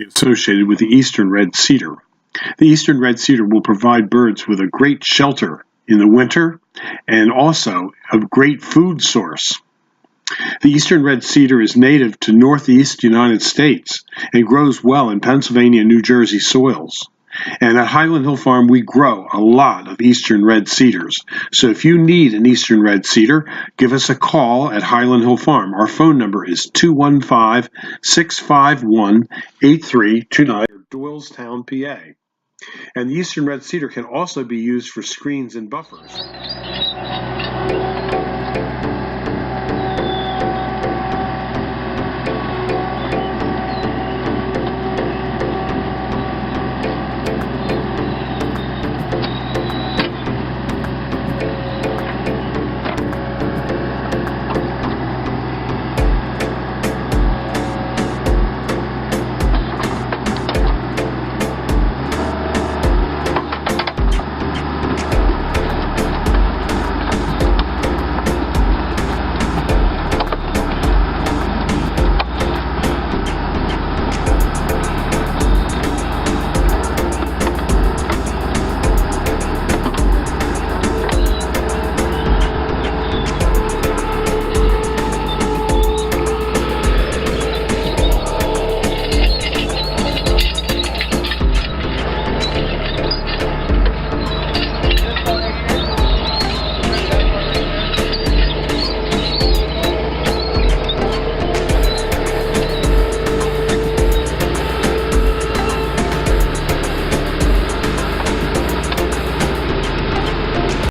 associated with the eastern red cedar. The eastern red cedar will provide birds with a great shelter in the winter and also a great food source. The eastern red cedar is native to northeast United States and grows well in Pennsylvania and New Jersey soils. And at Highland Hill Farm, we grow a lot of eastern red cedars. So if you need an eastern red cedar, give us a call at Highland Hill Farm. Our phone number is 215-651-8329, Doylestown, PA. And the eastern red cedar can also be used for screens and buffers.